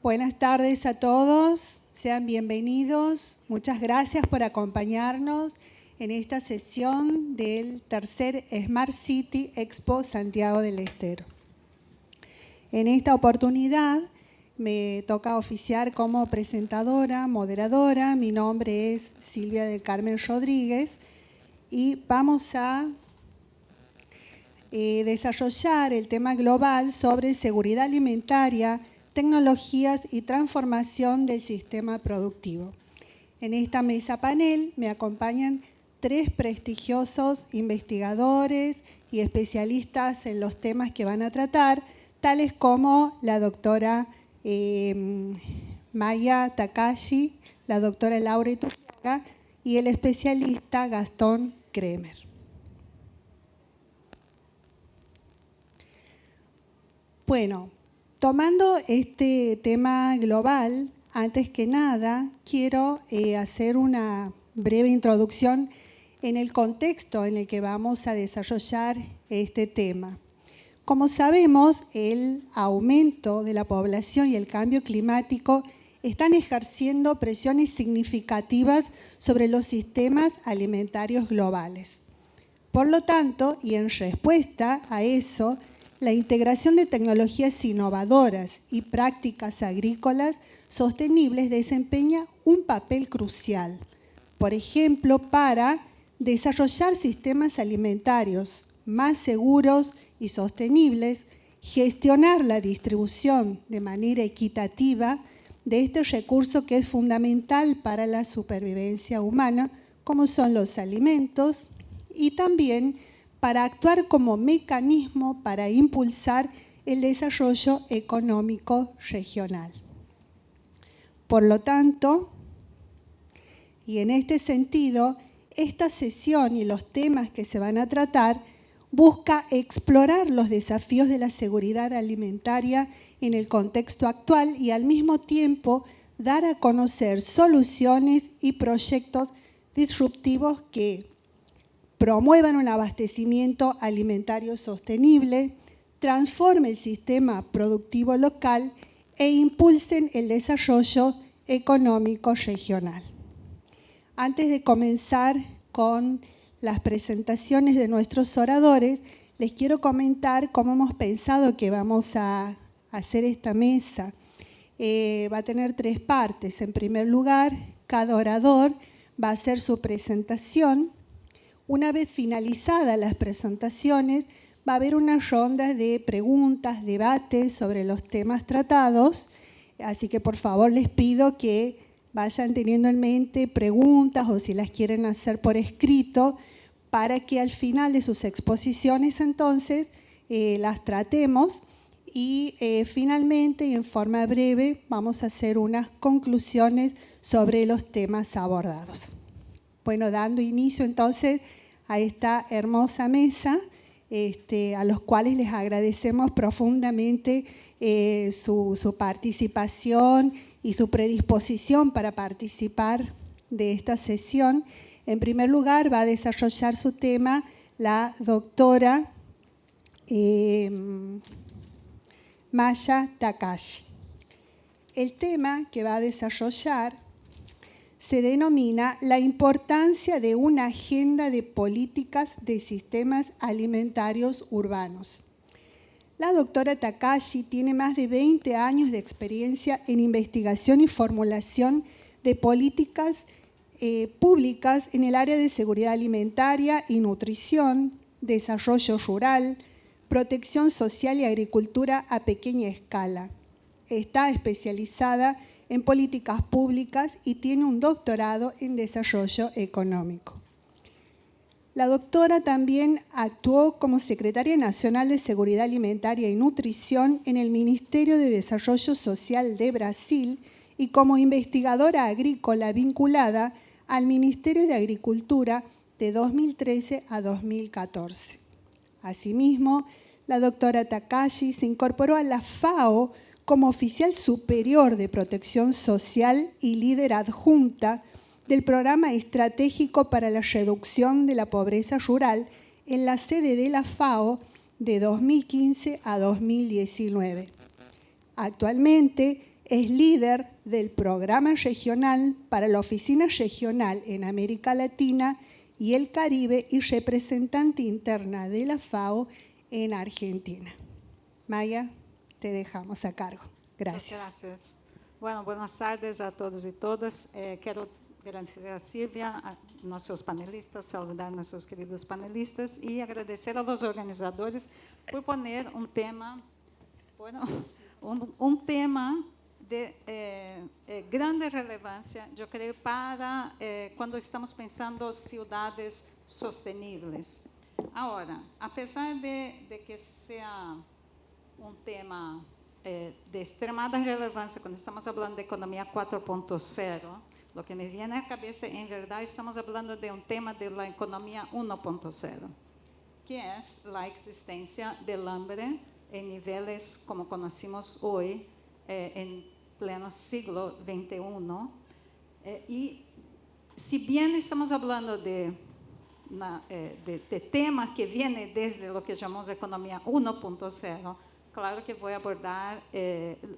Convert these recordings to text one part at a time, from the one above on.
Buenas tardes a todos, sean bienvenidos. Muchas gracias por acompañarnos en esta sesión del tercer Smart City Expo Santiago del Estero. En esta oportunidad me toca oficiar como presentadora, moderadora. Mi nombre es Silvia del Carmen Rodríguez y vamos a desarrollar el tema global sobre seguridad alimentaria, tecnologías y transformación del sistema productivo. En esta mesa panel me acompañan 3 prestigiosos investigadores y especialistas en los temas que van a tratar, tales como la doctora Maya Takashi, la doctora Laura Iturriaga y el especialista Gastón Kremer. Bueno, tomando este tema global, antes que nada, quiero hacer una breve introducción en el contexto en el que vamos a desarrollar este tema. Como sabemos, el aumento de la población y el cambio climático están ejerciendo presiones significativas sobre los sistemas alimentarios globales. Por lo tanto, y en respuesta a eso, la integración de tecnologías innovadoras y prácticas agrícolas sostenibles desempeña un papel crucial. Por ejemplo, para desarrollar sistemas alimentarios más seguros y sostenibles, gestionar la distribución de manera equitativa de este recurso que es fundamental para la supervivencia humana, como son los alimentos, y también para actuar como mecanismo para impulsar el desarrollo económico regional. Por lo tanto, y en este sentido, esta sesión y los temas que se van a tratar busca explorar los desafíos de la seguridad alimentaria en el contexto actual y al mismo tiempo dar a conocer soluciones y proyectos disruptivos que promuevan un abastecimiento alimentario sostenible, transformen el sistema productivo local e impulsen el desarrollo económico regional. Antes de comenzar con las presentaciones de nuestros oradores, les quiero comentar cómo hemos pensado que vamos a hacer esta mesa. Va a tener 3 partes. En primer lugar, cada orador va a hacer su presentación. Una vez finalizadas las presentaciones, va a haber una ronda de preguntas, debates sobre los temas tratados, así que por favor les pido que vayan teniendo en mente preguntas o si las quieren hacer por escrito, para que al final de sus exposiciones entonces las tratemos y finalmente y en forma breve vamos a hacer unas conclusiones sobre los temas abordados. Bueno, dando inicio entonces a esta hermosa mesa, a los cuales les agradecemos profundamente su participación y su predisposición para participar de esta sesión. En primer lugar, va a desarrollar su tema la doctora Maya Takashi. El tema que va a desarrollar se denomina la importancia de una agenda de políticas de sistemas alimentarios urbanos. La doctora Takashi tiene más de 20 años de experiencia en investigación y formulación de políticas públicas en el área de seguridad alimentaria y nutrición, desarrollo rural, protección social y agricultura a pequeña escala. Está especializada en políticas públicas y tiene un doctorado en desarrollo económico. La doctora también actuó como secretaria nacional de Seguridad Alimentaria y Nutrición en el Ministerio de Desarrollo Social de Brasil y como investigadora agrícola vinculada al Ministerio de Agricultura de 2013 a 2014. Asimismo, la doctora Takashi se incorporó a la FAO como oficial superior de protección social y líder adjunta del Programa Estratégico para la Reducción de la Pobreza Rural en la sede de la FAO de 2015 a 2019. Actualmente Es líder del programa regional para la Oficina Regional en América Latina y el Caribe y representante interna de la FAO en Argentina. Maya, te dejamos a cargo. Gracias. Muchas gracias. Bueno, buenas tardes a todos y todas. Quiero agradecer a Silvia, a nuestros panelistas, saludar a nuestros queridos panelistas y agradecer a los organizadores por poner un tema, bueno, un tema de grande relevancia, yo creo, para cuando estamos pensando ciudades sostenibles. Ahora, a pesar de que sea un tema de extremada relevancia cuando estamos hablando de economía 4.0, lo que me viene a la cabeza, en verdad, estamos hablando de un tema de la economía 1.0, que es la existencia del hambre en niveles como conocimos hoy, en pleno siglo XXI. Y si bien estamos hablando de tema que viene desde lo que llamamos economía 1.0, claro que voy a abordar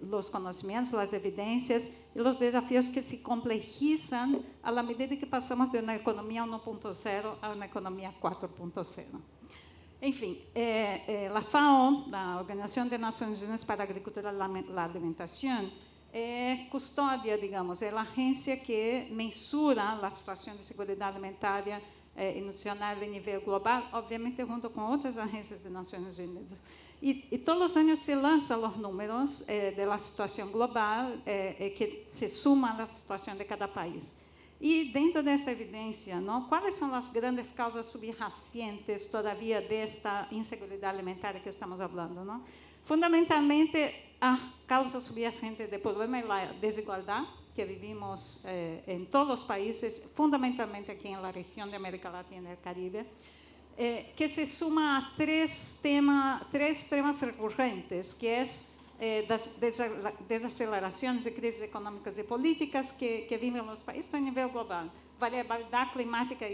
los conocimientos, las evidencias y los desafíos que se complejizan a la medida que pasamos de una economía 1.0 a una economía 4.0. Enfim, la FAO, la Organización de Naciones Unidas para la Agricultura y la Alimentación, custódia, digamos, é a agência que mensura a situação de segurança alimentar e nutricional a nível global, obviamente junto com outras agências das Nações Unidas. E todos os anos se lançam os números da situação global que se suma à situação de cada país. E dentro dessa evidência, não, quais são as grandes causas subyacentes todavia desta insegurança alimentar que estamos falando, não? Fundamentalmente, a causa subyacente do problema é a desigualdade que vivimos em todos os países, fundamentalmente aqui na região de América Latina e Caribe, que se suma a três temas recorrentes, que é das desacelerações e crises econômicas e políticas que vivem os países a nível global, variabilidade climática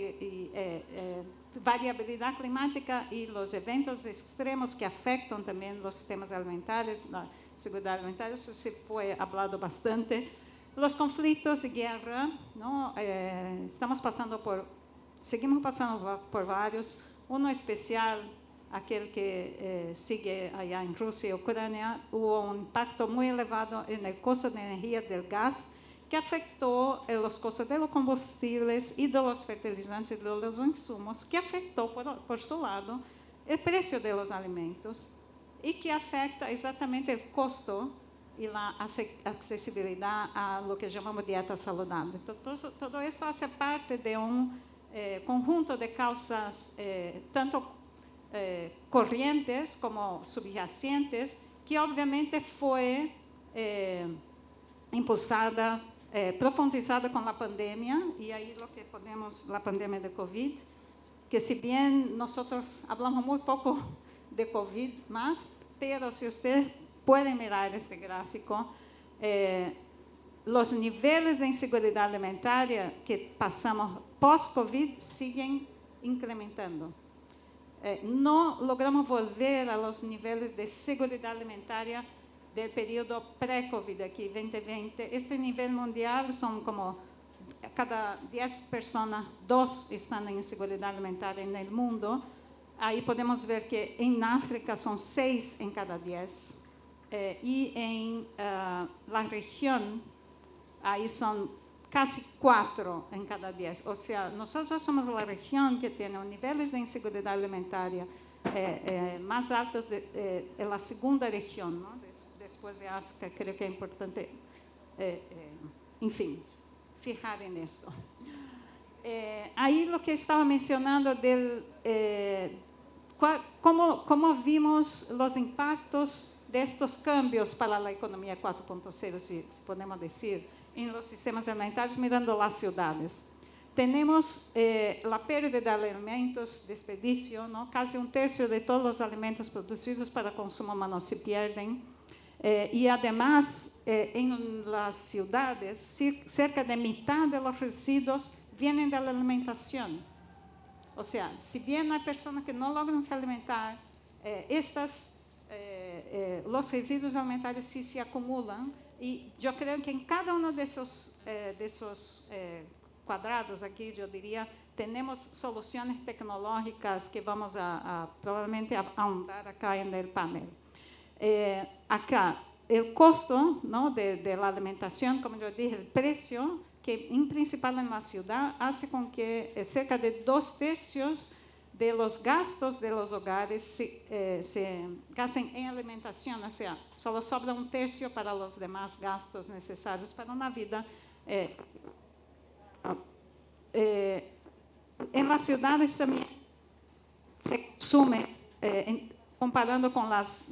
e os eventos extremos que afetam também os sistemas alimentares, a segurança alimentar, isso se foi falado bastante. Os conflitos e guerra, não, seguimos passando por vários, um especial, aquele que sigue allá em Rússia e Ucrânia, houve um impacto muito elevado no custo de energia do gás, que afectou os custos de los combustíveis e de los fertilizantes e de los insumos, que afectou, por seu lado, o preço de los alimentos e que afeta exatamente o custo e a acessibilidade a lo que chamamos dieta saudável. Então, todo isso faz parte de conjunto de causas, tanto corrientes como subyacentes, que obviamente foi impulsada, profundizada com a pandemia, e aí o que podemos, a pandemia de Covid, que se bem nós falamos muito pouco de Covid, pero se vocês podem mirar este gráfico, os níveis de insegurança alimentar que passamos pós-Covid siguen incrementando. Não logramos volver a los níveis de segurança alimentar del período pré-Covid, aqui 2020. Este nível mundial são como cada 10 pessoas, 2 estão em insegurança alimentar no mundo. Aí podemos ver que em África são 6 em cada 10. E em la região, aí são casi 4 em cada 10. Ou seja, nós somos a região que tem níveis de insegurança alimentar mais altos da segunda região, não? Depois de África, creio que é importante, enfim, fijar nisso. Aí, o que estava mencionando, como vimos os impactos destes cambios para a economia 4.0, se podemos dizer, em los sistemas alimentares, mirando as cidades. Temos a perda de alimentos, desperdício, não? Quase um terço de todos os alimentos produzidos para consumo humano se perdem. E, además, em las ciudades, cerca de mitad de los residuos vienen de la alimentación. O sea, si bien hay personas que no logran se alimentar, los residuos alimentares sí se acumulan Y yo creo que en cada uno de esos cuadrados aquí, yo diría, tenemos soluciones tecnológicas que vamos a probablemente ahondar acá en el panel. Acá, el costo, ¿no?, de la alimentación, como yo dije, el precio, que en principal en la ciudad, hace con que cerca de 2/3 de los gastos de los hogares se gasten en alimentación, o sea, solo sobra 1/3 para los demás gastos necesarios para una vida. En las ciudades también se consume, comparando con las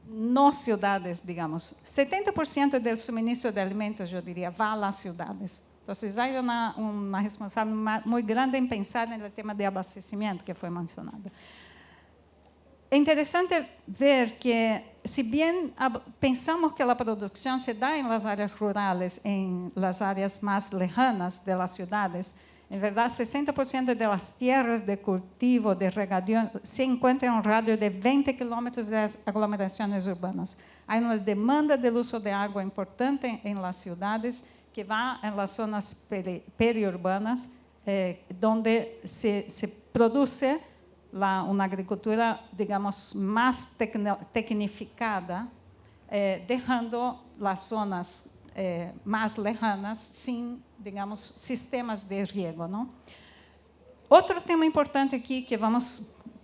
no ciudades, digamos, 70% del suministro de alimentos, yo diría, va a las ciudades. Entonces, hay una responsabilidad muy grande en pensar en el tema de abastecimiento que fue mencionado. Es interesante ver que, si bien pensamos que la producción se da en las áreas rurales, en las áreas más lejanas de las ciudades, en verdad, 60% de las tierras de cultivo, de regadío, se encuentran en un radio de 20 kilómetros de las aglomeraciones urbanas. Hay una demanda del uso de agua importante en las ciudades, que va en las zonas periurbanas, donde se produce una agricultura, digamos, más tecnificada, dejando las zonas más lejanas sin, digamos, sistemas de riego, ¿no? Otro tema importante aquí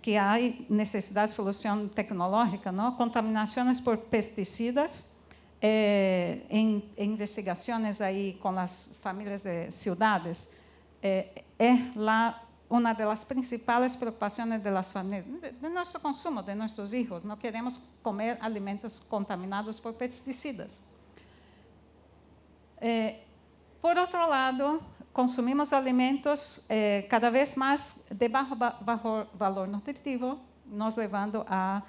que hay necesidad de solución tecnológica, ¿no? Contaminaciones por pesticidas. En investigaciones ahí con las familias de ciudades, es una de las principales preocupaciones de las familias, de nuestro consumo, de nuestros hijos. No queremos comer alimentos contaminados por pesticidas. Por otro lado, consumimos alimentos cada vez más de bajo valor nutritivo, nos llevando a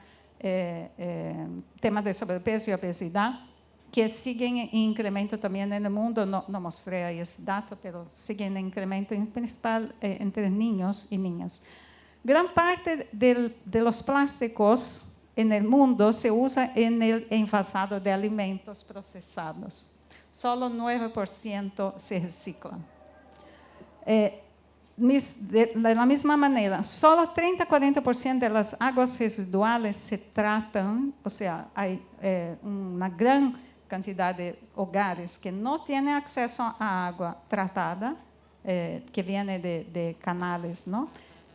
temas de sobrepeso y obesidad, que siguen en incremento también en el mundo. No mostré ahí ese dato, pero siguen en incremento, en principal entre niños y niñas. Gran parte de los plásticos en el mundo se usa en el envasado de alimentos procesados. Solo 9% se reciclan. De la misma manera, solo 30-40% de las aguas residuales se tratan, o sea, hay una gran cantidad de hogares que no tienen acceso a agua tratada, que viene de canales, ¿no?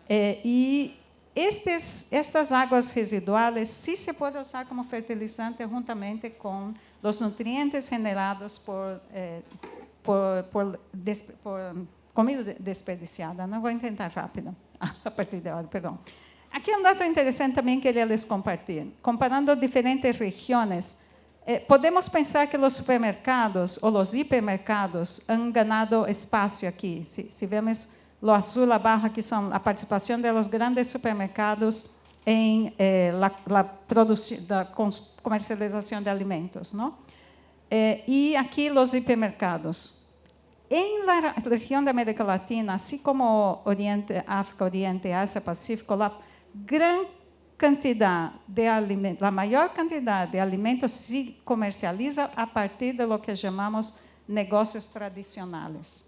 Y estas aguas residuales sí se pueden usar como fertilizante juntamente con los nutrientes generados por comida desperdiciada. No voy a intentar rápido, a partir de ahora, perdón. Aquí un dato interesante también que quería les compartir. Comparando diferentes regiones, podemos pensar que los supermercados o los hipermercados han ganado espacio aquí. Si vemos lo azul abajo, aquí son la participación de los grandes supermercados en la comercialización de alimentos, ¿no? Y aquí los hipermercados. En la región de América Latina, así como África, Oriente, Asia, Pacífico, la mayor cantidad de alimentos se comercializa a partir de lo que llamamos negocios tradicionales.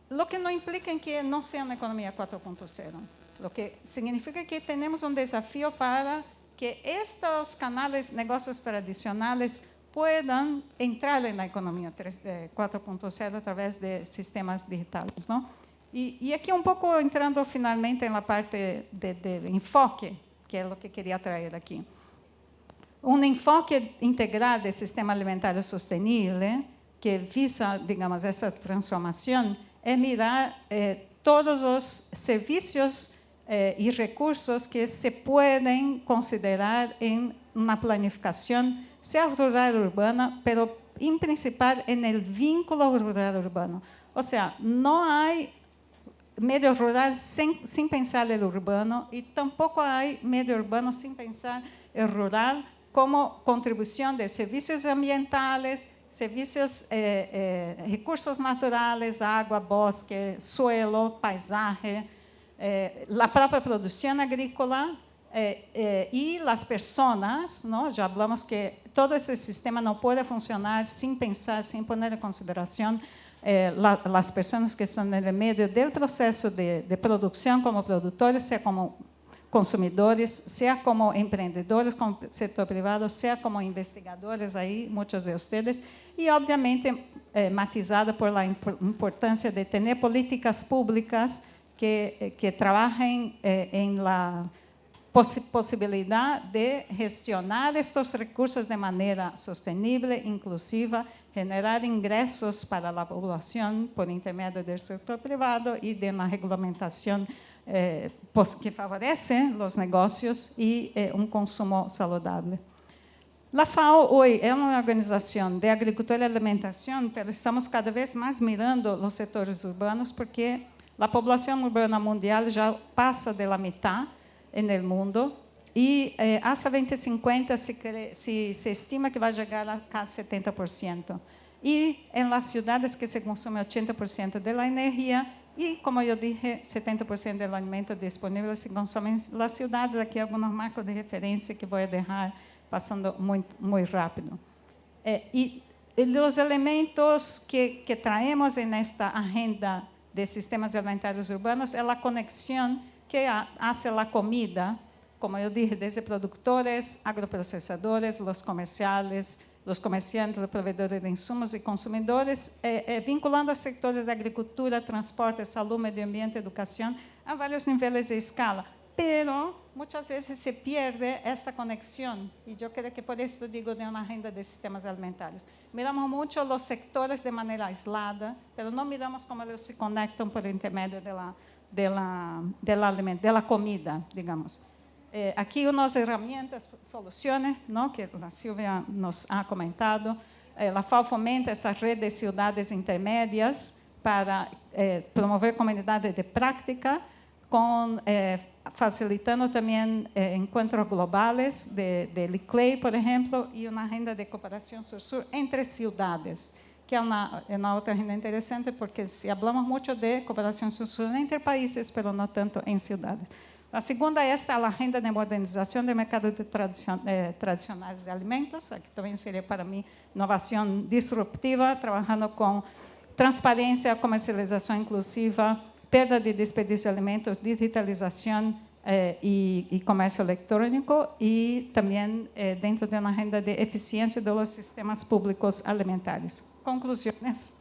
Lo que no implica que no sea una economía 4.0. Lo que significa que tenemos un desafío para que estos canales, negocios tradicionales, puedan entrar en la economía 4.0 a través de sistemas digitales, ¿no? Y aquí un poco entrando finalmente en la parte de enfoque, que es lo que quería traer aquí. Un enfoque integral del sistema alimentario sostenible, que visa, digamos, esta transformación, es mirar todos los servicios y recursos que se pueden considerar en una planificación, sea rural o urbana, pero en principal en el vínculo rural-urbano. O sea, no hay medio rural sin pensar el urbano, y tampoco hay medio urbano sin pensar el rural como contribución de servicios ambientales, servicios, recursos naturales, agua, bosque, suelo, paisaje, la propia producción agrícola, y las personas, ¿no? Ya hablamos que todo ese sistema no puede funcionar sin pensar, sin poner en consideración las personas que están en el medio del proceso de producción como productores, sea como consumidores, sea como emprendedores, como sector privado, sea como investigadores, ahí muchos de ustedes, y obviamente matizada por la importancia de tener políticas públicas que trabajen en la posibilidad de gestionar estos recursos de manera sostenible, inclusiva, generar ingresos para la población por intermedio del sector privado y de una regulamentación que favorece los negocios y un consumo saludable. La FAO hoy es una organización de agricultura y alimentación, pero estamos cada vez más mirando los sectores urbanos porque la población urbana mundial ya pasa de la mitad en el mundo y hasta 2050 se estima que va a llegar a casi 70%. Y en las ciudades que se consume 80% de la energía y, como yo dije, 70% del alimento disponible se consume en las ciudades. Aquí algunos marcos de referencia que voy a dejar pasando muy rápido. Y los elementos que traemos en esta agenda de sistemas alimentarios urbanos es la conexión que hace la comida, como yo dije, desde productores, agroprocesadores, los comerciales, los comerciantes, los proveedores de insumos y consumidores, vinculando a sectores de agricultura, transporte, salud, medio ambiente, educación, a varios niveles de escala. Pero muchas veces se pierde esta conexión, y yo creo que por eso digo de una agenda de sistemas alimentarios. Miramos mucho los sectores de manera aislada, pero no miramos cómo ellos se conectan por intermedio de la comida, digamos. Aquí unas herramientas, soluciones, ¿no? Que la Silvia nos ha comentado. La FAO fomenta esa red de ciudades intermedias para promover comunidades de práctica, facilitando también encuentros globales del ICLEI, por ejemplo, y una agenda de cooperación sur-sur entre ciudades, que es una otra agenda interesante, porque si hablamos mucho de cooperación sur-sur entre países, pero no tanto en ciudades. La segunda es la agenda de modernización del mercado tradicionales de alimentos. Aquí también sería para mí innovación disruptiva, trabajando con transparencia, comercialización inclusiva, perda de desperdicio de alimentos, digitalización y comercio electrónico, y también dentro de una agenda de eficiencia de los sistemas públicos alimentarios. Conclusiones.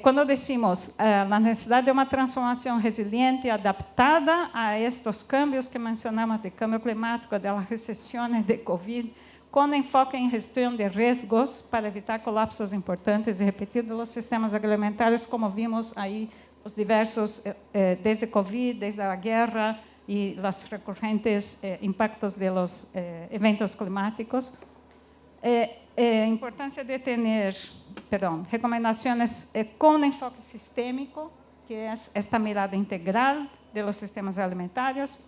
Cuando decimos la necesidad de una transformación resiliente, adaptada a estos cambios que mencionamos, de cambio climático, de las recesiones de COVID, con enfoque en gestión de riesgos para evitar colapsos importantes y repetidos de los sistemas agroalimentarios, como vimos ahí, los diversos, desde COVID, desde la guerra y los recurrentes impactos de los eventos climáticos. Importancia de tener, recomendaciones con enfoque sistémico, que es esta mirada integral de los sistemas alimentarios.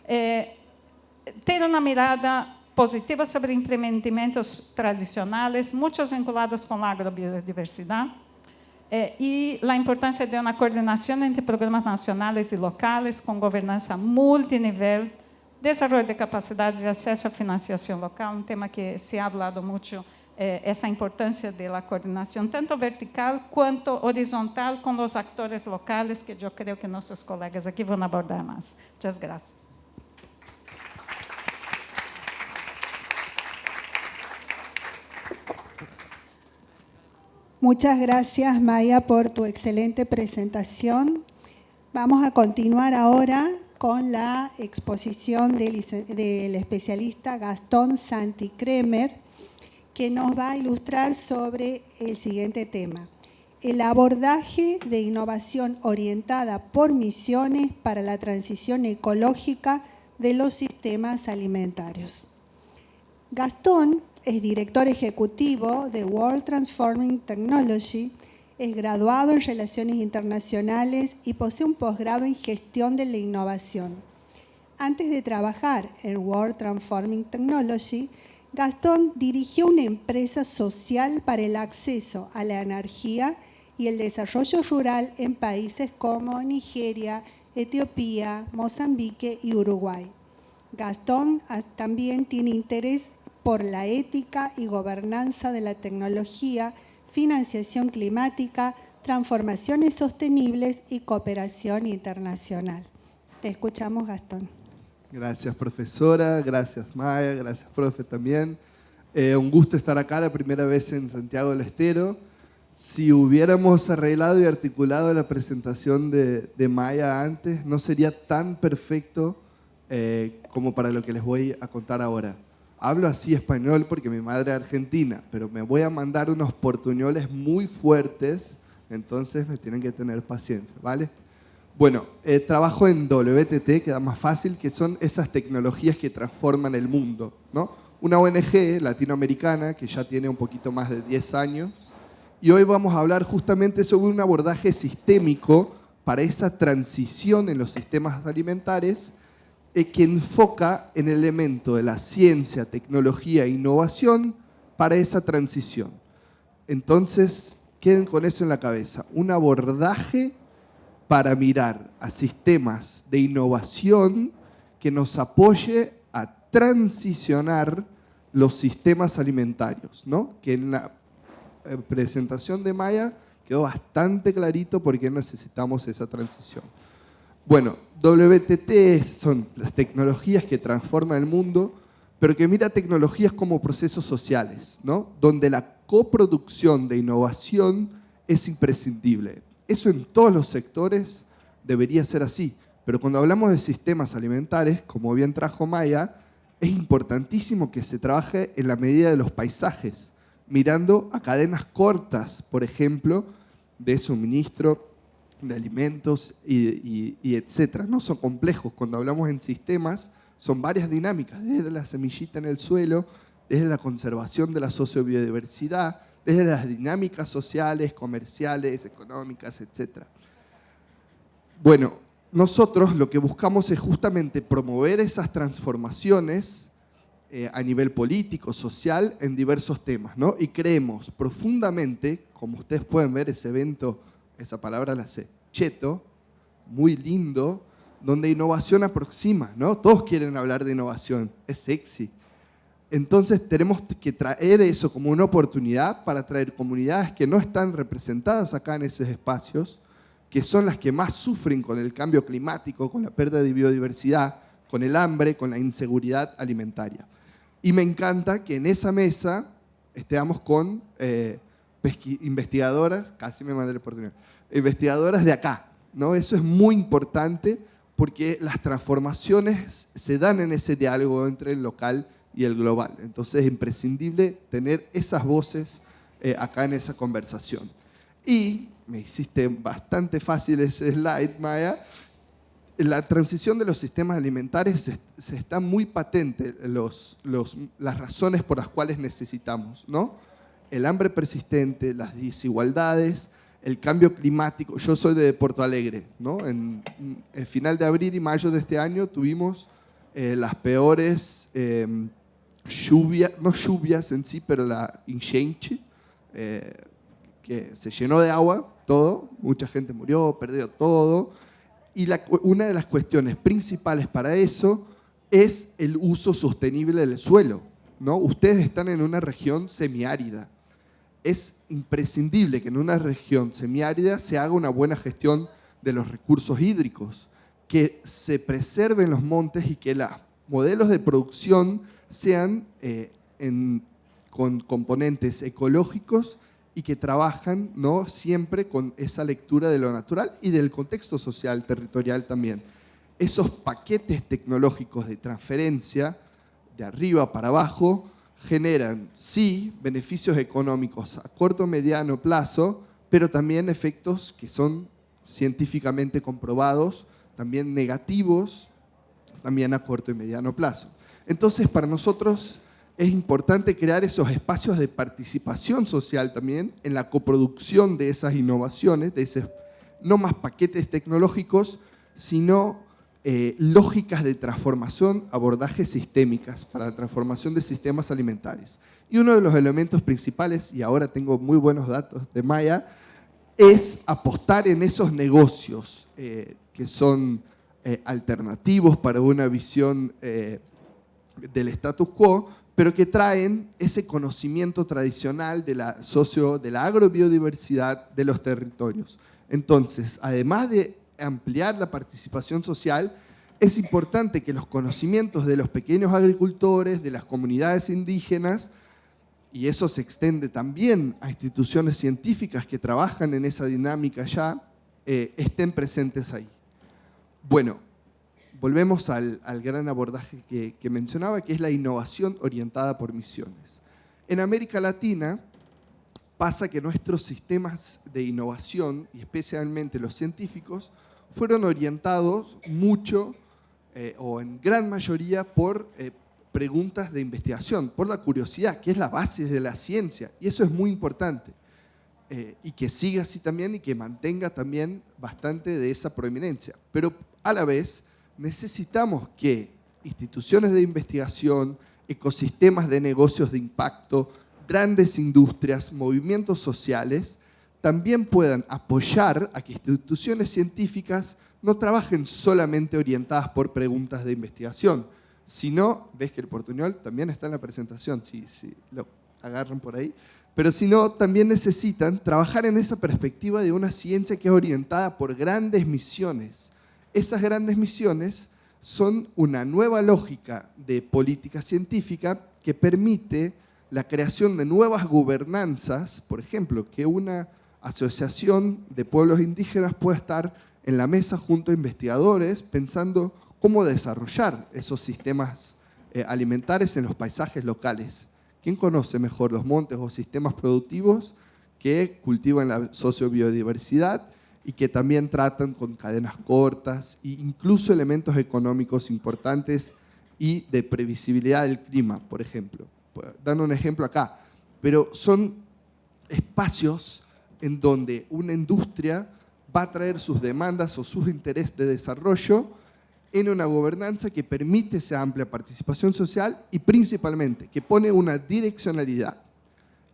Tener una mirada positiva sobre empreendimentos tradicionales, muchos vinculados con la agrobiodiversidad, y la importancia de una coordinación entre programas nacionales y locales con gobernanza multinivel, desarrollo de capacidades de acesso à financiação local, um tema que se ha hablado mucho, essa importância de la coordenação, tanto vertical quanto horizontal, com os actores locais, que eu creio que nossos colegas aqui vão abordar mais. Muitas graças. Muchas gracias, Maya, por tu excelente presentación. Vamos a continuar ahora con la exposición del especialista Gastón Santi Kremer, que nos va a ilustrar sobre el siguiente tema: el abordaje de innovación orientada por misiones para la transición ecológica de los sistemas alimentarios. Gastón es director ejecutivo de World Transforming Technology, es graduado en Relaciones Internacionales y posee un posgrado en Gestión de la Innovación. Antes de trabajar en World Transforming Technology, Gastón dirigió una empresa social para el acceso a la energía y el desarrollo rural en países como Nigeria, Etiopía, Mozambique y Uruguay. Gastón también tiene interés por la ética y gobernanza de la tecnología, financiación climática, transformaciones sostenibles y cooperación internacional. Te escuchamos, Gastón. Gracias, profesora. Gracias, Maya. Gracias, profe, también. Un gusto estar acá, la primera vez en Santiago del Estero. Si hubiéramos arreglado y articulado la presentación de Maya antes, no sería tan perfecto como para lo que les voy a contar ahora. Hablo así español porque mi madre es argentina, pero me voy a mandar unos portuñoles muy fuertes, entonces me tienen que tener paciencia, ¿vale? Bueno, trabajo en WTT, queda más fácil, que son esas tecnologías que transforman el mundo, ¿no? Una ONG latinoamericana que ya tiene un poquito más de 10 años, y hoy vamos a hablar justamente sobre un abordaje sistémico para esa transición en los sistemas alimentarios que enfoca en el elemento de la ciencia, tecnología e innovación para esa transición. Entonces, queden con eso en la cabeza. Un abordaje para mirar a sistemas de innovación que nos apoye a transicionar los sistemas alimentarios, ¿no? Que en la presentación de Maya quedó bastante clarito por qué necesitamos esa transición. Bueno, WTT son las tecnologías que transforman el mundo, pero que mira tecnologías como procesos sociales, ¿no? Donde la coproducción de innovación es imprescindible. Eso en todos los sectores debería ser así, pero cuando hablamos de sistemas alimentarios, como bien trajo Maya, es importantísimo que se trabaje en la medida de los paisajes, mirando a cadenas cortas, por ejemplo, de suministro de alimentos y etcétera. No son complejos. Cuando hablamos en sistemas, son varias dinámicas, desde la semillita en el suelo, desde la conservación de la sociobiodiversidad, desde las dinámicas sociales, comerciales, económicas, etcétera. Bueno, nosotros lo que buscamos es justamente promover esas transformaciones a nivel político, social, en diversos temas, ¿no? Y creemos profundamente, como ustedes pueden ver, ese evento, esa palabra la sé, cheto, muy lindo, donde innovación aproxima, ¿no? Todos quieren hablar de innovación, es sexy. Entonces tenemos que traer eso como una oportunidad para traer comunidades que no están representadas acá en esos espacios, que son las que más sufren con el cambio climático, con la pérdida de biodiversidad, con el hambre, con la inseguridad alimentaria. Y me encanta que en esa mesa estemos con investigadoras, casi me mandé la oportunidad, investigadoras de acá, ¿no? Eso es muy importante porque las transformaciones se dan en ese diálogo entre el local y el global. Entonces es imprescindible tener esas voces acá en esa conversación. Y me hiciste bastante fácil ese slide, Maya. La transición de los sistemas alimentarios se está muy patente las razones por las cuales necesitamos, ¿no? El hambre persistente, las desigualdades, el cambio climático. Yo soy de Porto Alegre, ¿no? En el final de abril y mayo de este año tuvimos las peores lluvias, no lluvias en sí, pero la enchente, que se llenó de agua todo, mucha gente murió, perdió todo. Y una de las cuestiones principales para eso es el uso sostenible del suelo, ¿no? Ustedes están en una región semiárida. Es imprescindible que en una región semiárida se haga una buena gestión de los recursos hídricos, que se preserven los montes y que los modelos de producción sean con componentes ecológicos y que trabajan, ¿no?, siempre con esa lectura de lo natural y del contexto social, territorial también. Esos paquetes tecnológicos de transferencia de arriba para abajo generan, sí, beneficios económicos a corto o mediano plazo, pero también efectos que son científicamente comprobados, también negativos, también a corto y mediano plazo. Entonces, para nosotros es importante crear esos espacios de participación social también en la coproducción de esas innovaciones, de esos, no más paquetes tecnológicos, sino lógicas de transformación, abordajes sistémicas para la transformación de sistemas alimentarios. Y uno de los elementos principales, y ahora tengo muy buenos datos de Maya, es apostar en esos negocios que son alternativos para una visión del status quo, pero que traen ese conocimiento tradicional de la agrobiodiversidad de los territorios. Entonces, además de ampliar la participación social, es importante que los conocimientos de los pequeños agricultores, de las comunidades indígenas, y eso se extiende también a instituciones científicas que trabajan en esa dinámica ya, estén presentes ahí. Bueno, volvemos al gran abordaje que mencionaba, que es la innovación orientada por misiones. En América Latina pasa que nuestros sistemas de innovación, y especialmente los científicos, fueron orientados mucho, o en gran mayoría, por preguntas de investigación, por la curiosidad, que es la base de la ciencia, y eso es muy importante. Y que siga así también y que mantenga también bastante de esa prominencia. Pero a la vez necesitamos que instituciones de investigación, ecosistemas de negocios de impacto, grandes industrias, movimientos sociales, también puedan apoyar a que instituciones científicas no trabajen solamente orientadas por preguntas de investigación, sino, ves que el portuñol también está en la presentación, si lo agarran por ahí, pero sino también necesitan trabajar en esa perspectiva de una ciencia que es orientada por grandes misiones. Esas grandes misiones son una nueva lógica de política científica que permite la creación de nuevas gobernanzas, por ejemplo, que una asociación de pueblos indígenas pueda estar en la mesa junto a investigadores pensando cómo desarrollar esos sistemas alimentares en los paisajes locales. ¿Quién conoce mejor los montes o sistemas productivos que cultivan la sociobiodiversidad y que también tratan con cadenas cortas e incluso elementos económicos importantes y de previsibilidad del clima, por ejemplo? Dando un ejemplo acá, pero son espacios en donde una industria va a traer sus demandas o sus intereses de desarrollo en una gobernanza que permite esa amplia participación social y principalmente que pone una direccionalidad.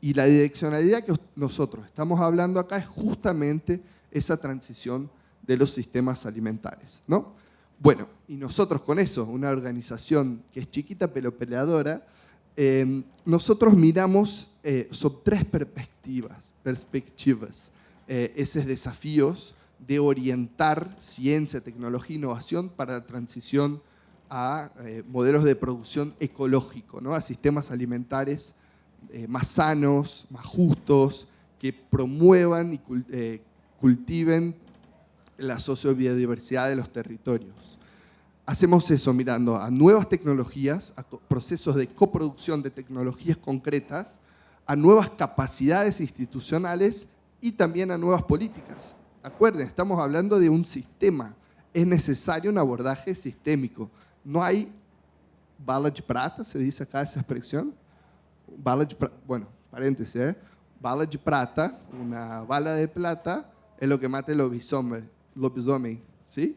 Y la direccionalidad que nosotros estamos hablando acá es justamente esa transición de los sistemas alimentarios, ¿no? Bueno, y nosotros con eso, una organización que es chiquita pero peleadora, nosotros miramos sobre tres perspectivas esos desafíos de orientar ciencia, tecnología e innovación para la transición a modelos de producción ecológico, ¿no? A sistemas alimentarios más sanos, más justos, que promuevan y cultiven la sociobiodiversidad de los territorios. Hacemos eso mirando a nuevas tecnologías, a procesos de coproducción de tecnologías concretas, a nuevas capacidades institucionales y también a nuevas políticas. Acuerden, estamos hablando de un sistema. Es necesario un abordaje sistémico. No hay bala de prata, se dice acá esa expresión. Bueno, paréntesis, bala de prata, una bala de plata, es lo que mata el lobisomem, ¿sí?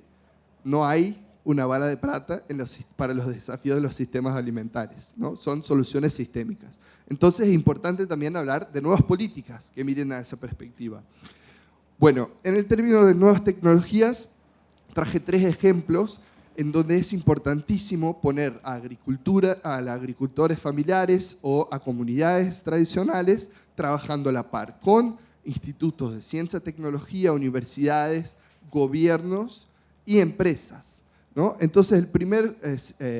No hay una bala de plata para los desafíos de los sistemas alimentarios, ¿no? Son soluciones sistémicas. Entonces es importante también hablar de nuevas políticas que miren a esa perspectiva. Bueno, en el término de nuevas tecnologías, traje 3 ejemplos en donde es importantísimo poner a agricultores familiares o a comunidades tradicionales trabajando a la par con institutos de ciencia, tecnología, universidades, gobiernos y empresas, ¿no? Entonces, el primer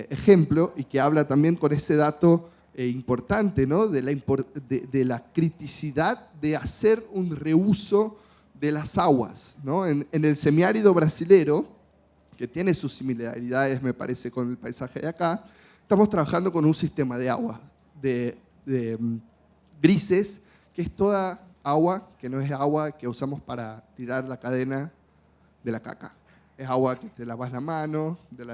ejemplo, y que habla también con ese dato importante, ¿no? de la criticidad de hacer un reuso de las aguas, ¿no? En el semiárido brasilero, que tiene sus similaridades, me parece, con el paisaje de acá, estamos trabajando con un sistema de agua, de grises, que es toda agua que no es agua que usamos para tirar la cadena de la caca. Es agua que te lavas la mano, de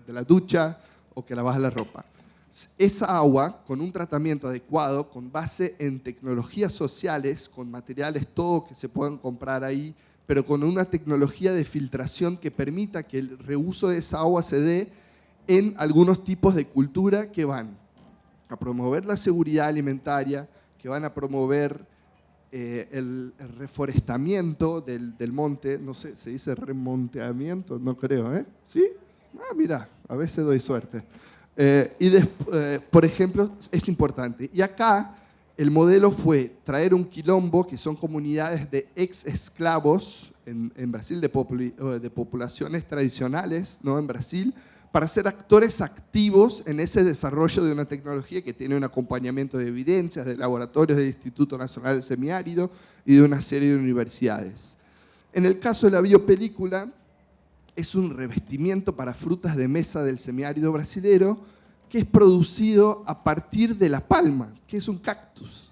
la ducha o que lavas la ropa. Esa agua, con un tratamiento adecuado, con base en tecnologías sociales, con materiales todo que se puedan comprar ahí, pero con una tecnología de filtración que permita que el reuso de esa agua se dé en algunos tipos de cultura que van a promover la seguridad alimentaria, que van a promover el reforestamiento del monte, no sé, ¿se dice remonteamiento? No creo, ¿eh? ¿Sí? Ah, mira, a veces doy suerte. Por ejemplo, es importante. Y acá el modelo fue traer un quilombo, que son comunidades de ex-esclavos en Brasil, de poblaciones tradicionales, ¿no? En Brasil, para ser actores activos en ese desarrollo de una tecnología que tiene un acompañamiento de evidencias, de laboratorios del Instituto Nacional del Semiárido y de una serie de universidades. En el caso de la biopelícula, es un revestimiento para frutas de mesa del semiárido brasilero que es producido a partir de la palma, que es un cactus.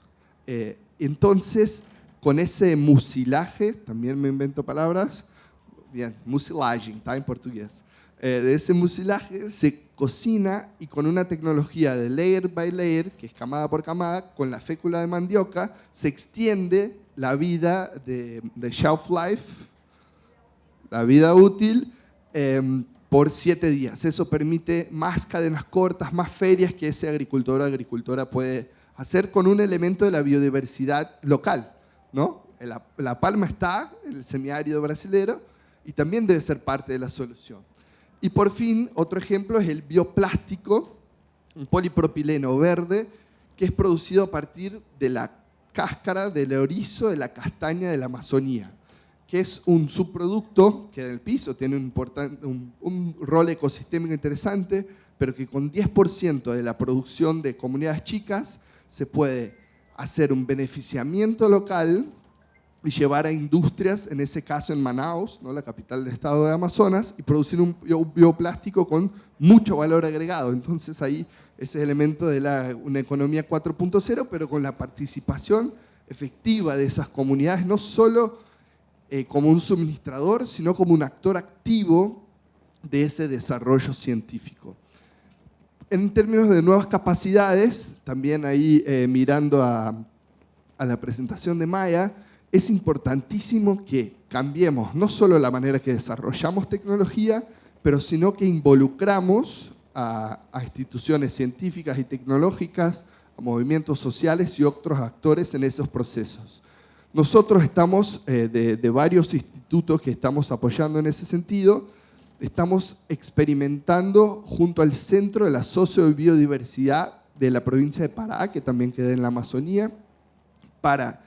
Entonces, con ese mucilaje, también me invento palabras, bien, mucilagem, está en portugués. De ese mucilaje se cocina y con una tecnología de layer by layer, que es camada por camada, con la fécula de mandioca, se extiende la vida de shelf life, la vida útil, por 7 días. Eso permite más cadenas cortas, más ferias que ese agricultor o agricultora puede hacer con un elemento de la biodiversidad local, ¿no? La palma está en el semiárido brasilero y también debe ser parte de la solución. Y por fin, otro ejemplo es el bioplástico, un polipropileno verde, que es producido a partir de la cáscara del erizo de la castaña de la Amazonía, que es un subproducto que en el piso tiene un rol ecosistémico interesante, pero que con 10% de la producción de comunidades chicas se puede hacer un beneficiamiento local y llevar a industrias, en ese caso en Manaus, ¿no? La capital del estado de Amazonas, y producir un bioplástico con mucho valor agregado. Entonces ahí ese elemento de una economía 4.0, pero con la participación efectiva de esas comunidades, no solo como un suministrador, sino como un actor activo de ese desarrollo científico. En términos de nuevas capacidades, también ahí mirando a la presentación de Maya, es importantísimo que cambiemos no solo la manera que desarrollamos tecnología, pero sino que involucramos a instituciones científicas y tecnológicas, a movimientos sociales y otros actores en esos procesos. Nosotros estamos, de varios institutos que estamos apoyando en ese sentido, estamos experimentando junto al Centro de la Sociobiodiversidad de la provincia de Pará, que también queda en la Amazonía, para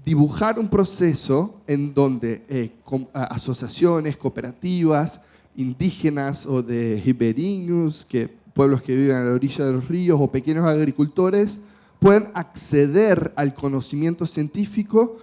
dibujar un proceso en donde asociaciones, cooperativas, indígenas o de ribeirinhos, pueblos que viven a la orilla de los ríos, o pequeños agricultores, puedan acceder al conocimiento científico,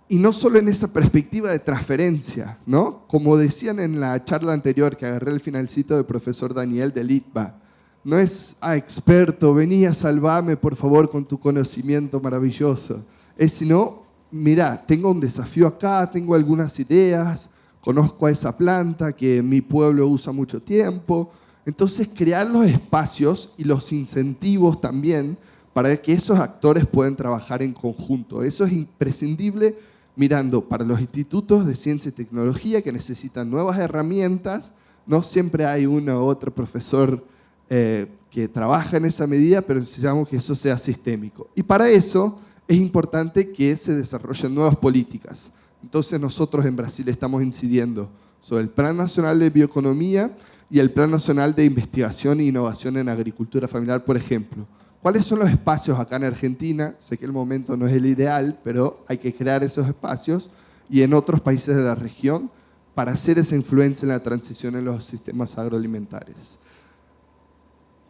y no solo en esa perspectiva de transferencia, ¿no? Como decían en la charla anterior que agarré el finalcito del profesor Daniel de Litva, no es, experto, vení a salvarme por favor con tu conocimiento maravilloso. Es sino, mira, tengo un desafío acá, tengo algunas ideas, conozco a esa planta que mi pueblo usa mucho tiempo. Entonces, crear los espacios y los incentivos también para que esos actores puedan trabajar en conjunto. Eso es imprescindible mirando para los institutos de ciencia y tecnología que necesitan nuevas herramientas. No siempre hay uno u otro profesor que trabaja en esa medida, pero necesitamos que eso sea sistémico. Y para eso es importante que se desarrollen nuevas políticas. Entonces nosotros en Brasil estamos incidiendo sobre el Plan Nacional de Bioeconomía y el Plan Nacional de Investigación e Innovación en Agricultura Familiar, por ejemplo. ¿Cuáles son los espacios acá en Argentina? Sé que el momento no es el ideal, pero hay que crear esos espacios, y en otros países de la región, para hacer esa influencia en la transición en los sistemas agroalimentarios.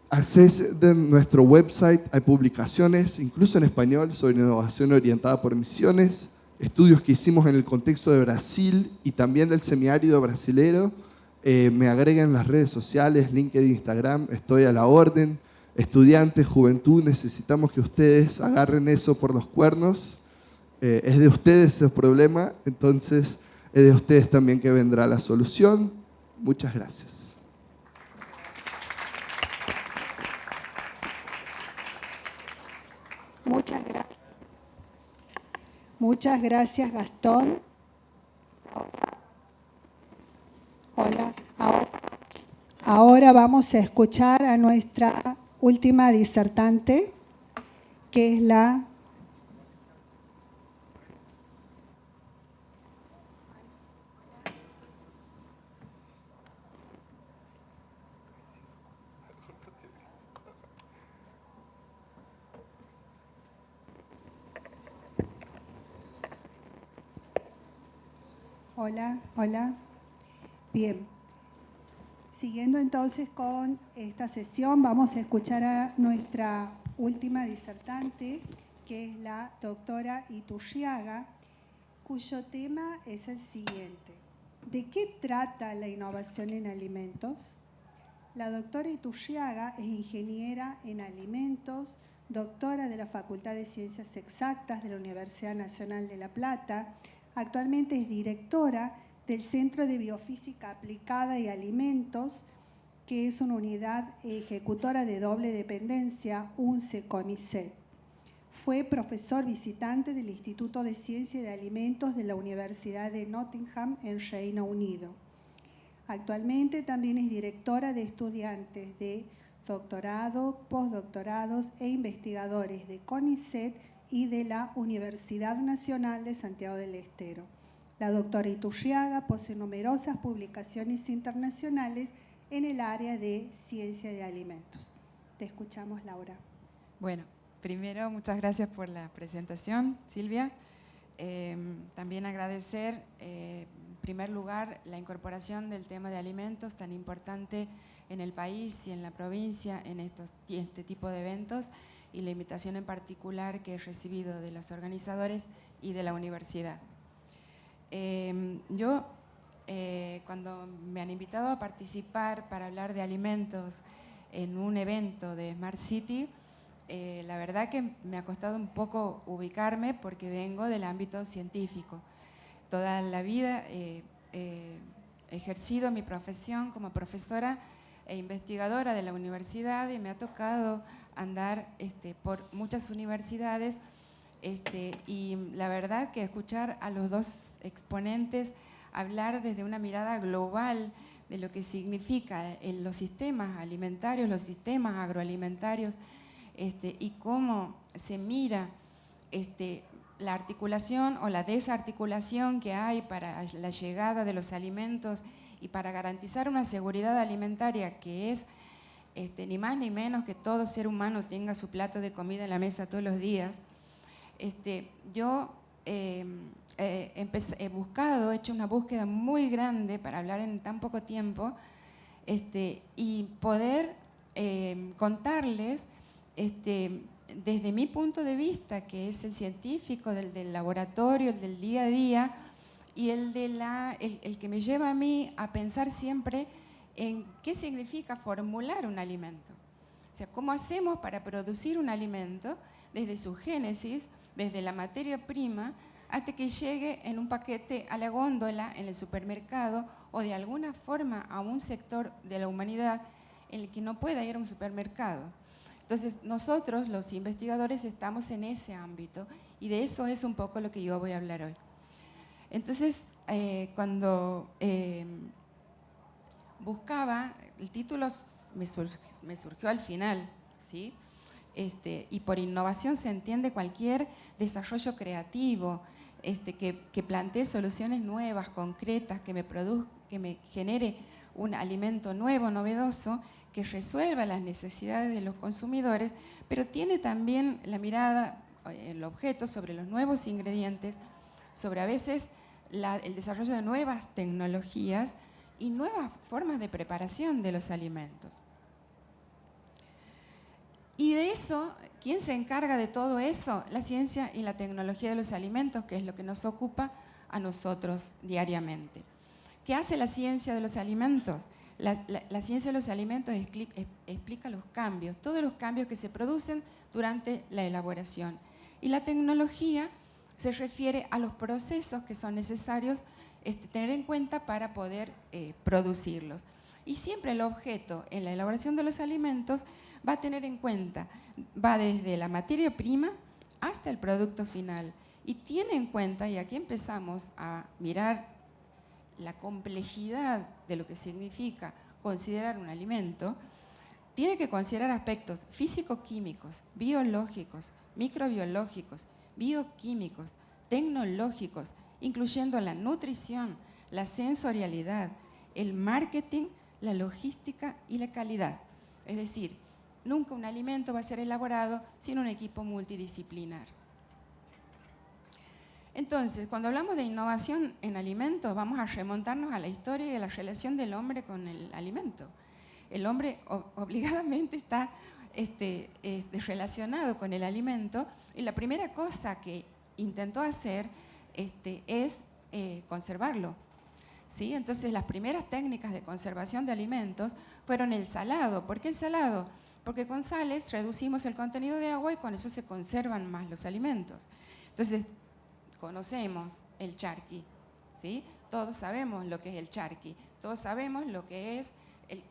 Acceso de nuestro website, hay publicaciones, incluso en español, sobre innovación orientada por misiones, estudios que hicimos en el contexto de Brasil y también del semiárido brasilero. Me agregan las redes sociales, LinkedIn, Instagram, estoy a la orden. Estudiantes, juventud, necesitamos que ustedes agarren eso por los cuernos. Es de ustedes ese problema, entonces es de ustedes también que vendrá la solución. Muchas gracias. Muchas gracias. Muchas gracias, Gastón. Hola. Ahora vamos a escuchar a nuestra última disertante, que es la Hola, hola. Bien. Siguiendo entonces con esta sesión, vamos a escuchar a nuestra última disertante, que es la doctora Iturriaga, cuyo tema es el siguiente. ¿De qué trata la innovación en alimentos? La doctora Iturriaga es ingeniera en alimentos, doctora de la Facultad de Ciencias Exactas de la Universidad Nacional de La Plata. Actualmente es directora del Centro de Biofísica Aplicada y Alimentos, que es una unidad ejecutora de doble dependencia, UNCE-CONICET. Fue profesor visitante del Instituto de Ciencia de Alimentos de la Universidad de Nottingham en Reino Unido. Actualmente también es directora de estudiantes de doctorado, postdoctorados e investigadores de CONICET y de la Universidad Nacional de Santiago del Estero. La doctora Iturriaga posee numerosas publicaciones internacionales en el área de ciencia de alimentos. Te escuchamos, Laura. Bueno, primero, muchas gracias por la presentación, Silvia. También agradecer, en primer lugar, la incorporación del tema de alimentos tan importante en el país y en la provincia en este tipo de eventos, y la invitación en particular que he recibido de los organizadores y de la universidad. Cuando me han invitado a participar para hablar de alimentos en un evento de Smart City, la verdad que me ha costado un poco ubicarme porque vengo del ámbito científico. Toda la vida he ejercido mi profesión como profesora e investigadora de la universidad, y me ha tocado andar por muchas universidades, y la verdad que escuchar a los dos exponentes hablar desde una mirada global de lo que significa los sistemas alimentarios, los sistemas agroalimentarios, y cómo se mira la articulación o la desarticulación que hay para la llegada de los alimentos y para garantizar una seguridad alimentaria que es ni más ni menos que todo ser humano tenga su plato de comida en la mesa todos los días. Yo he buscado, he hecho una búsqueda muy grande para hablar en tan poco tiempo, y poder contarles desde mi punto de vista, que es el científico, del laboratorio, el del día a día, y el que me lleva a mí a pensar siempre en qué significa formular un alimento. O sea, cómo hacemos para producir un alimento desde su génesis, desde la materia prima, hasta que llegue en un paquete a la góndola en el supermercado, o de alguna forma a un sector de la humanidad en el que no pueda ir a un supermercado. Entonces, nosotros, los investigadores, estamos en ese ámbito, y de eso es un poco lo que yo voy a hablar hoy. Entonces, cuando buscaba, el título me surgió al final, ¿sí? Y por innovación se entiende cualquier desarrollo creativo, que plantee soluciones nuevas, concretas, que me genere un alimento nuevo, novedoso, que resuelva las necesidades de los consumidores, pero tiene también la mirada, el objeto, sobre los nuevos ingredientes, sobre a veces el desarrollo de nuevas tecnologías y nuevas formas de preparación de los alimentos. Y de eso, ¿quién se encarga de todo eso? La ciencia y la tecnología de los alimentos, que es lo que nos ocupa a nosotros diariamente. ¿Qué hace la ciencia de los alimentos? La ciencia de los alimentos explica los cambios, todos los cambios que se producen durante la elaboración. Y la tecnología se refiere a los procesos que son necesarios tener en cuenta para poder producirlos. Y siempre el objeto en la elaboración de los alimentos va a tener en cuenta, va desde la materia prima hasta el producto final. Y tiene en cuenta, y aquí empezamos a mirar la complejidad de lo que significa considerar un alimento, tiene que considerar aspectos físico-químicos, biológicos, microbiológicos, bioquímicos, tecnológicos, incluyendo la nutrición, la sensorialidad, el marketing, la logística y la calidad. Es decir, nunca un alimento va a ser elaborado sin un equipo multidisciplinar. Entonces, cuando hablamos de innovación en alimentos, vamos a remontarnos a la historia y a la relación del hombre con el alimento. El hombre obligadamente está relacionado con el alimento, y la primera cosa que intentó hacer es conservarlo. ¿Sí? Entonces, las primeras técnicas de conservación de alimentos fueron el salado. ¿Por qué el salado? Porque con sales reducimos el contenido de agua y con eso se conservan más los alimentos. Entonces, conocemos el charqui, ¿sí? Todos sabemos lo que es el charqui, todos sabemos lo que es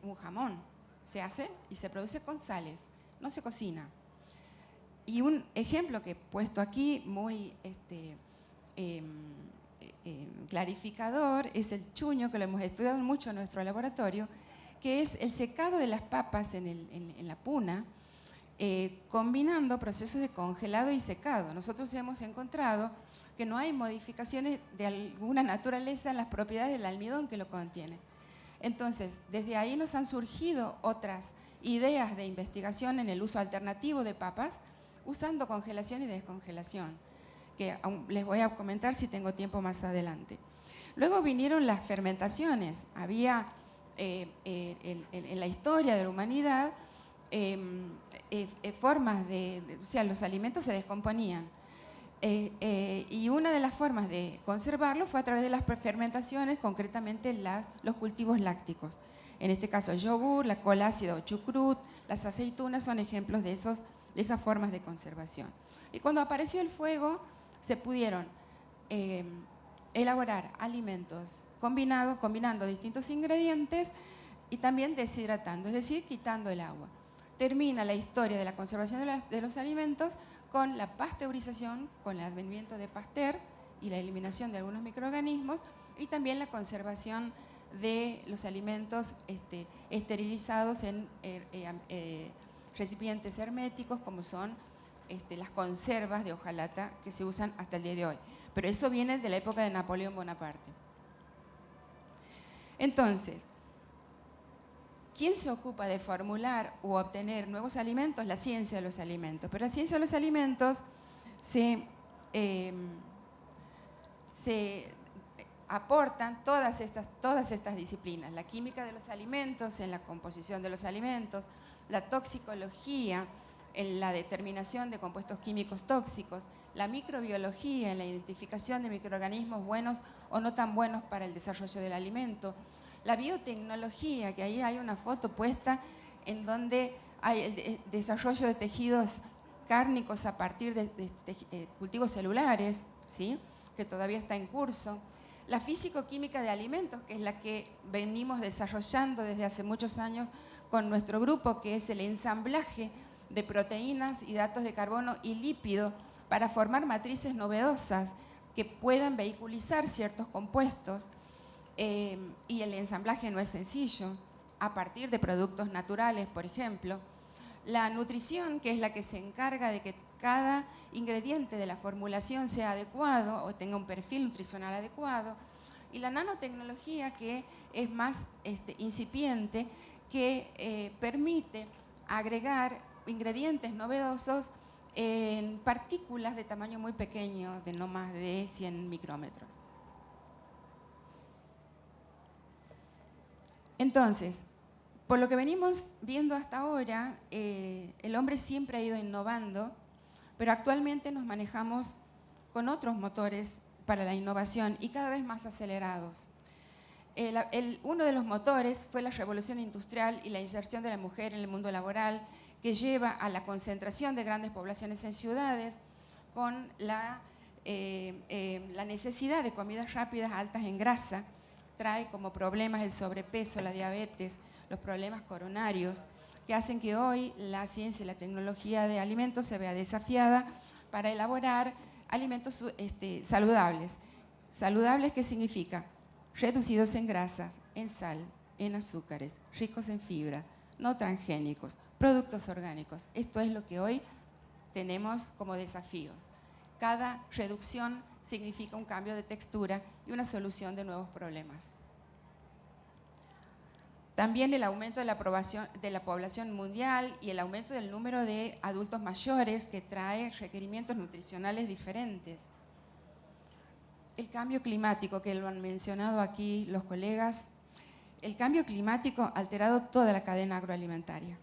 un jamón. Se hace y se produce con sales, no se cocina. Y un ejemplo que he puesto aquí muy clarificador es el chuño, que lo hemos estudiado mucho en nuestro laboratorio, que es el secado de las papas en la puna, combinando procesos de congelado y secado. Nosotros hemos encontrado que no hay modificaciones de alguna naturaleza en las propiedades del almidón que lo contiene. Entonces, desde ahí nos han surgido otras ideas de investigación en el uso alternativo de papas, usando congelación y descongelación, que les voy a comentar si tengo tiempo más adelante. Luego vinieron las fermentaciones. Había en la historia de la humanidad formas o sea, los alimentos se descomponían. Y una de las formas de conservarlo fue a través de las fermentaciones, concretamente los cultivos lácticos. En este caso, el yogur, la cola ácida o chucrut, las aceitunas son ejemplos de esas formas de conservación. Y cuando apareció el fuego, se pudieron elaborar alimentos combinando distintos ingredientes y también deshidratando, es decir, quitando el agua. Termina la historia de la conservación de los alimentos con la pasteurización, con el advenimiento de Pasteur y la eliminación de algunos microorganismos, y también la conservación de los alimentos esterilizados en recipientes herméticos, como son las conservas de hojalata que se usan hasta el día de hoy. Pero eso viene de la época de Napoleón Bonaparte. Entonces, ¿quién se ocupa de formular u obtener nuevos alimentos? La ciencia de los alimentos. Pero la ciencia de los alimentos se aportan todas estas disciplinas. La química de los alimentos, en la composición de los alimentos, la toxicología, en la determinación de compuestos químicos tóxicos, la microbiología, en la identificación de microorganismos buenos o no tan buenos para el desarrollo del alimento, la biotecnología, que ahí hay una foto puesta en donde hay el desarrollo de tejidos cárnicos a partir de cultivos celulares, ¿sí? Que todavía está en curso. La físico-química de alimentos, que es la que venimos desarrollando desde hace muchos años con nuestro grupo, que es el ensamblaje de proteínas, hidratos de carbono y lípido para formar matrices novedosas que puedan vehiculizar ciertos compuestos. Y el ensamblaje no es sencillo, a partir de productos naturales, por ejemplo. La nutrición, que es la que se encarga de que cada ingrediente de la formulación sea adecuado o tenga un perfil nutricional adecuado. Y la nanotecnología, que es más incipiente, que permite agregar ingredientes novedosos en partículas de tamaño muy pequeño, de no más de 100 micrómetros. Entonces, por lo que venimos viendo hasta ahora, el hombre siempre ha ido innovando, pero actualmente nos manejamos con otros motores para la innovación y cada vez más acelerados. Uno de los motores fue la revolución industrial y la inserción de la mujer en el mundo laboral, que lleva a la concentración de grandes poblaciones en ciudades, con la necesidad de comidas rápidas altas en grasa. Trae como problemas el sobrepeso, la diabetes, los problemas coronarios, que hacen que hoy la ciencia y la tecnología de alimentos se vea desafiada para elaborar alimentos saludables. ¿Saludables qué significa? Reducidos en grasas, en sal, en azúcares, ricos en fibra, no transgénicos, productos orgánicos. Esto es lo que hoy tenemos como desafíos. Cada reducción significa un cambio de textura y una solución de nuevos problemas. También el aumento de la población mundial y el aumento del número de adultos mayores, que trae requerimientos nutricionales diferentes. el cambio climático, que lo han mencionado aquí los colegas. El cambio climático ha alterado toda la cadena agroalimentaria,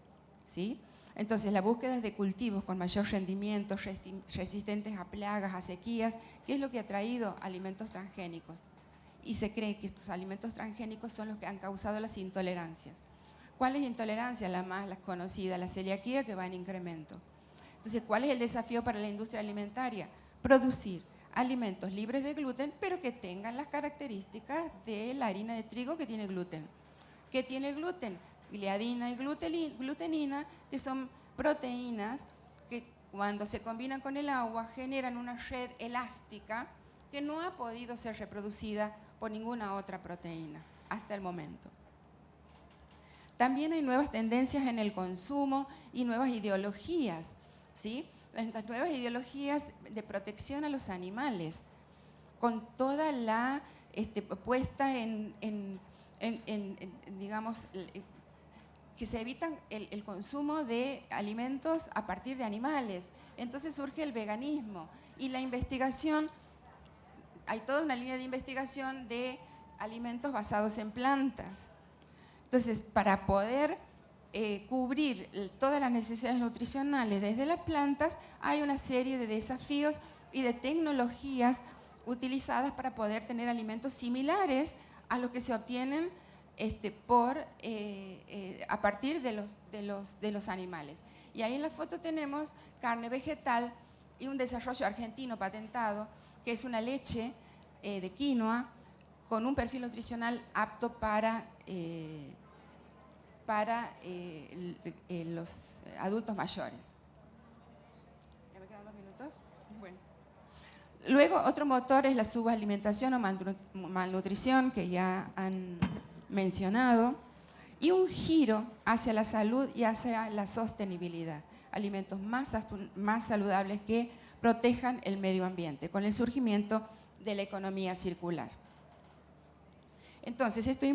¿sí? Entonces, la búsqueda de cultivos con mayor rendimiento, resistentes a plagas, a sequías, ¿qué es lo que ha traído? Alimentos transgénicos. Y se cree que estos alimentos transgénicos son los que han causado las intolerancias. ¿Cuáles intolerancias? La más conocida, la celiaquía, que va en incremento. Entonces, ¿cuál es el desafío para la industria alimentaria? Producir alimentos libres de gluten, pero que tengan las características de la harina de trigo que tiene gluten. ¿Qué tiene gluten? Gliadina y glutenina, que son proteínas que cuando se combinan con el agua generan una red elástica que no ha podido ser reproducida por ninguna otra proteína hasta el momento. También hay nuevas tendencias en el consumo y nuevas ideologías, ¿sí? Estas nuevas ideologías de protección a los animales, con toda la puesta digamos, que se evitan el consumo de alimentos a partir de animales. Entonces surge el veganismo y la investigación. Hay toda una línea de investigación de alimentos basados en plantas. Entonces, para poder cubrir todas las necesidades nutricionales desde las plantas, hay una serie de desafíos y de tecnologías utilizadas para poder tener alimentos similares a los que se obtienen a partir de los animales. Y ahí en la foto tenemos carne vegetal y un desarrollo argentino patentado, que es una leche de quinoa con un perfil nutricional apto para los adultos mayores. ¿Ya me quedan 2 minutos? Bueno. Luego, otro motor es la subalimentación o malnutrición, que ya han mencionado, y un giro hacia la salud y hacia la sostenibilidad. Alimentos más saludables que protejan el medio ambiente, con el surgimiento de la economía circular. Entonces, esto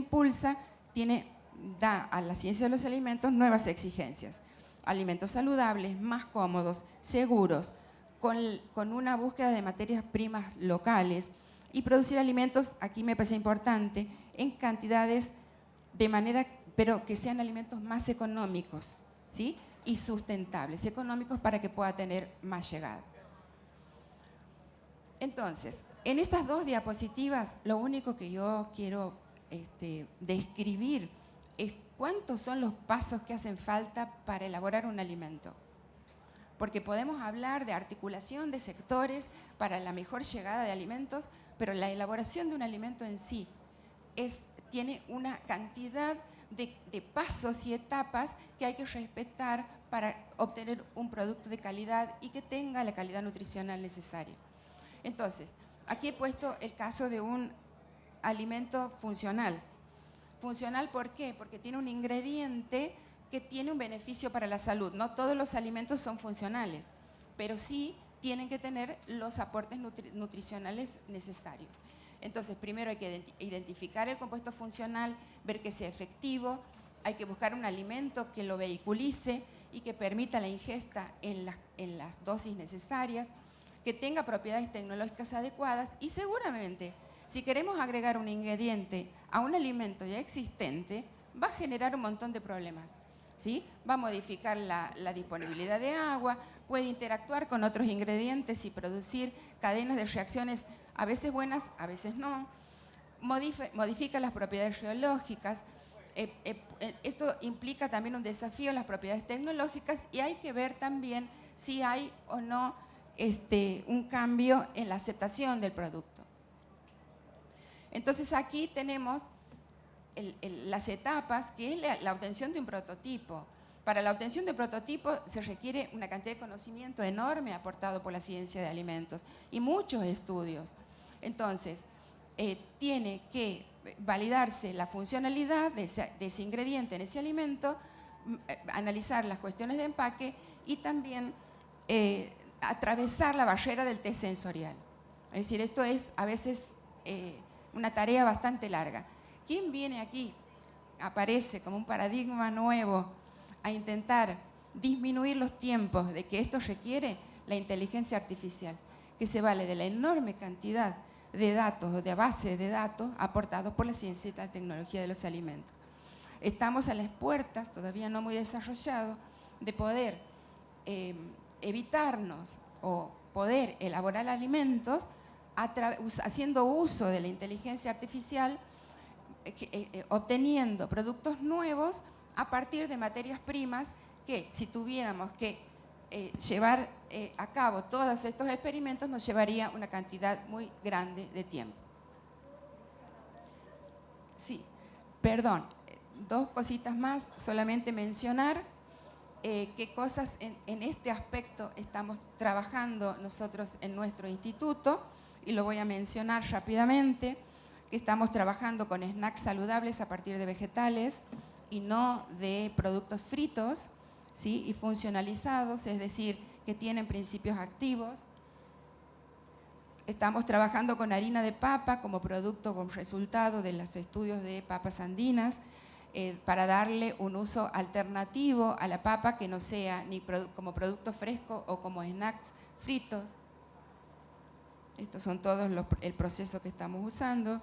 da a la ciencia de los alimentos nuevas exigencias. Alimentos saludables, más cómodos, seguros, con una búsqueda de materias primas locales y producir alimentos, aquí me parece importante, en cantidades pero que sean alimentos más económicos, ¿sí? Y sustentables, económicos para que pueda tener más llegada. Entonces, en estas 2 diapositivas, lo único que yo quiero describir es cuántos son los pasos que hacen falta para elaborar un alimento. Porque podemos hablar de articulación de sectores para la mejor llegada de alimentos, pero la elaboración de un alimento en sí tiene una cantidad de pasos y etapas que hay que respetar para obtener un producto de calidad y que tenga la calidad nutricional necesaria. Entonces, aquí he puesto el caso de un alimento funcional. ¿Funcional por qué? Porque tiene un ingrediente que tiene un beneficio para la salud. No todos los alimentos son funcionales, pero sí tienen que tener los aportes nutricionales necesarios. Entonces, primero hay que identificar el compuesto funcional, ver que sea efectivo, hay que buscar un alimento que lo vehiculice y que permita la ingesta en las dosis necesarias, que tenga propiedades tecnológicas adecuadas y seguramente, si queremos agregar un ingrediente a un alimento ya existente, va a generar un montón de problemas, ¿sí? Va a modificar la disponibilidad de agua, puede interactuar con otros ingredientes y producir cadenas de reacciones a veces buenas, a veces no, modifica las propiedades geológicas. Esto implica también un desafío en las propiedades tecnológicas y hay que ver también si hay o no un cambio en la aceptación del producto. Entonces aquí tenemos las etapas, que es la obtención de un prototipo. Para la obtención de prototipo se requiere una cantidad de conocimiento enorme aportado por la ciencia de alimentos y muchos estudios. Entonces, tiene que validarse la funcionalidad de ese ingrediente en ese alimento, analizar las cuestiones de empaque y también atravesar la barrera del test sensorial. Es decir, esto es a veces una tarea bastante larga. ¿Quién viene aquí? Aparece como un paradigma nuevo a intentar disminuir los tiempos de que esto requiere la inteligencia artificial, que se vale de la enorme cantidad de datos, de base de datos aportados por la ciencia y la tecnología de los alimentos. Estamos a las puertas, todavía no muy desarrollado, de poder evitarnos o poder elaborar alimentos haciendo uso de la inteligencia artificial, obteniendo productos nuevos a partir de materias primas que, si tuviéramos que llevar a cabo todos estos experimentos, nos llevaría una cantidad muy grande de tiempo. Sí, perdón, dos cositas más, solamente mencionar qué cosas en este aspecto estamos trabajando nosotros en nuestro instituto, y lo voy a mencionar rápidamente, que estamos trabajando con snacks saludables a partir de vegetales y no de productos fritos, ¿sí? Y funcionalizados, es decir, que tienen principios activos. Estamos trabajando con harina de papa como producto, como resultado de los estudios de papas andinas, para darle un uso alternativo a la papa que no sea ni como producto fresco o como snacks fritos. Estos son todos el proceso que estamos usando.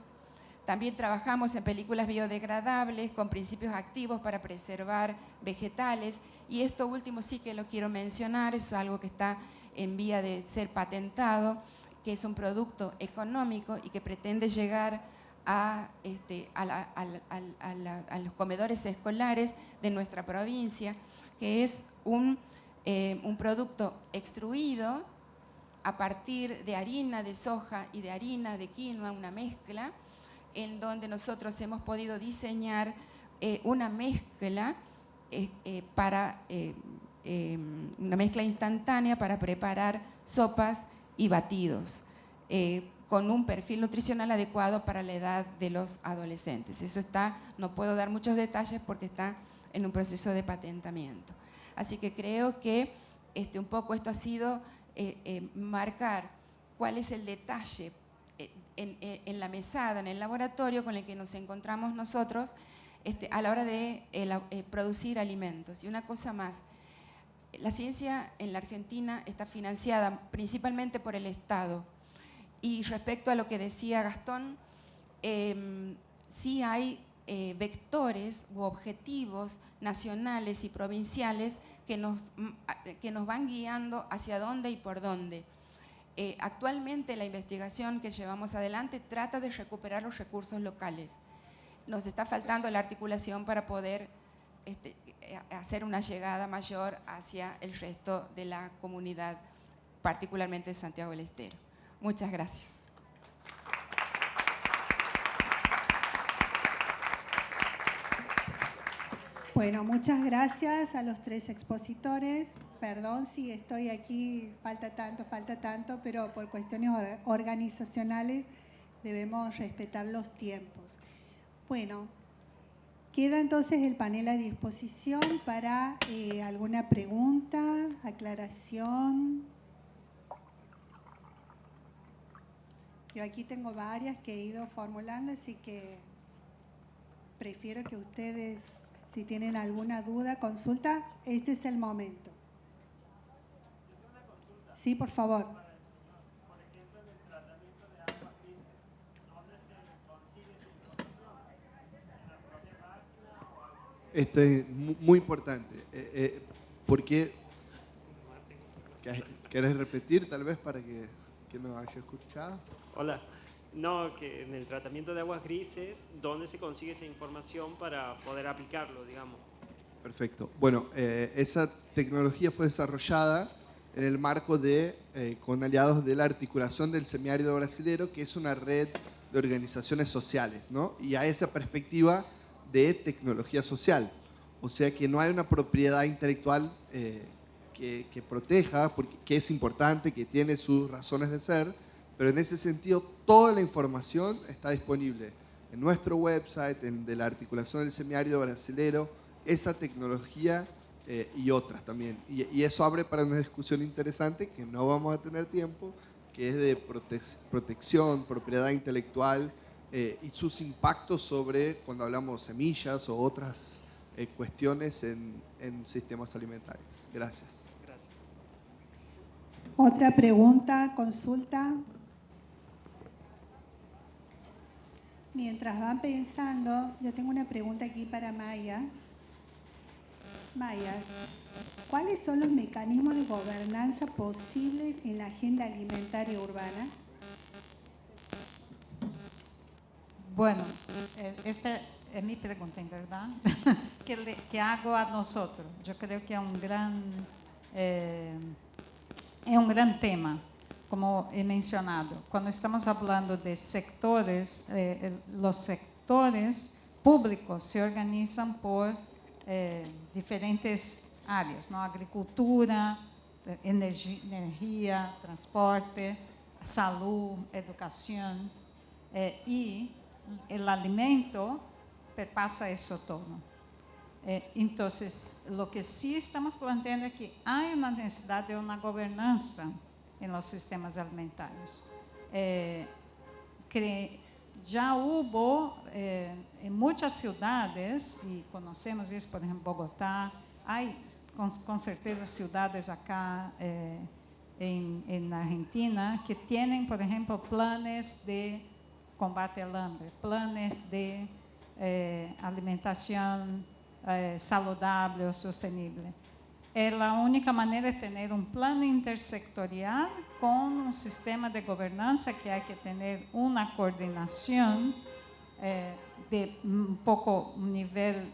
También trabajamos en películas biodegradables con principios activos para preservar vegetales, y esto último sí que lo quiero mencionar, es algo que está en vía de ser patentado, que es un producto económico y que pretende llegar a los comedores escolares de nuestra provincia, que es un producto extruido a partir de harina de soja y de harina de quinoa, una mezcla, en donde nosotros hemos podido diseñar una mezcla una mezcla instantánea para preparar sopas y batidos, con un perfil nutricional adecuado para la edad de los adolescentes. Eso está, no puedo dar muchos detalles porque está en un proceso de patentamiento. Así que creo que un poco esto ha sido marcar cuál es el detalle en la mesada, en el laboratorio con el que nos encontramos nosotros a la hora de producir alimentos. Y una cosa más, la ciencia en la Argentina está financiada principalmente por el Estado. Y respecto a lo que decía Gastón, sí hay vectores u objetivos nacionales y provinciales que nos van guiando hacia dónde y por dónde. Actualmente la investigación que llevamos adelante trata de recuperar los recursos locales. Nos está faltando la articulación para poder hacer una llegada mayor hacia el resto de la comunidad, particularmente de Santiago del Estero. Muchas gracias. Bueno, muchas gracias a los tres expositores. Perdón si estoy aquí, falta tanto, pero por cuestiones organizacionales debemos respetar los tiempos. Bueno, queda entonces el panel a disposición para alguna pregunta, aclaración. Yo aquí tengo varias que he ido formulando, así que prefiero que ustedes, si tienen alguna duda, consulta, este es el momento. Sí, por favor. Por ejemplo, en el tratamiento de agua grises, ¿dónde se consigue esa información? ¿En la propia máquina o algo? Esto es muy importante, porque ¿querés repetir tal vez para que nos haya escuchado? Hola. No, que en el tratamiento de aguas grises, ¿dónde se consigue esa información para poder aplicarlo, digamos? Perfecto. Bueno, esa tecnología fue desarrollada en el marco con aliados de la articulación del semiárido brasilero, que es una red de organizaciones sociales, ¿no? Y a esa perspectiva de tecnología social. O sea que no hay una propiedad intelectual que proteja, que es importante, que tiene sus razones de ser, pero en ese sentido toda la información está disponible en nuestro website, de la articulación del semiárido brasilero, esa tecnología y otras también. Y eso abre para una discusión interesante que no vamos a tener tiempo, que es de protección, propiedad intelectual y sus impactos sobre cuando hablamos de semillas o otras cuestiones en sistemas alimentarios. Gracias. Gracias. Otra pregunta, consulta. mientras van pensando, yo tengo una pregunta aquí para Maya. Maya, ¿cuáles son los mecanismos de gobernanza posibles en la agenda alimentaria urbana? Bueno, esta es mi pregunta, en verdad, que hago a nosotros. Yo creo que es un gran tema, como he mencionado. Cuando estamos hablando de sectores, los sectores públicos se organizan por diferentes áreas, ¿no? Agricultura, energía, transporte, salud, educación, y el alimento perpasa eso todo. Entonces, lo que sí estamos planteando es que hay una necesidad de una gobernanza en los sistemas alimentarios. Ya hubo en muchas ciudades, y conocemos eso, por ejemplo, Bogotá, hay con certeza ciudades acá en Argentina que tienen, por ejemplo, planes de combate al hambre, planes de alimentación saludable o sostenible. La única manera es tener un plan intersectorial con un sistema de gobernanza que hay que tener una coordinación de un poco un nivel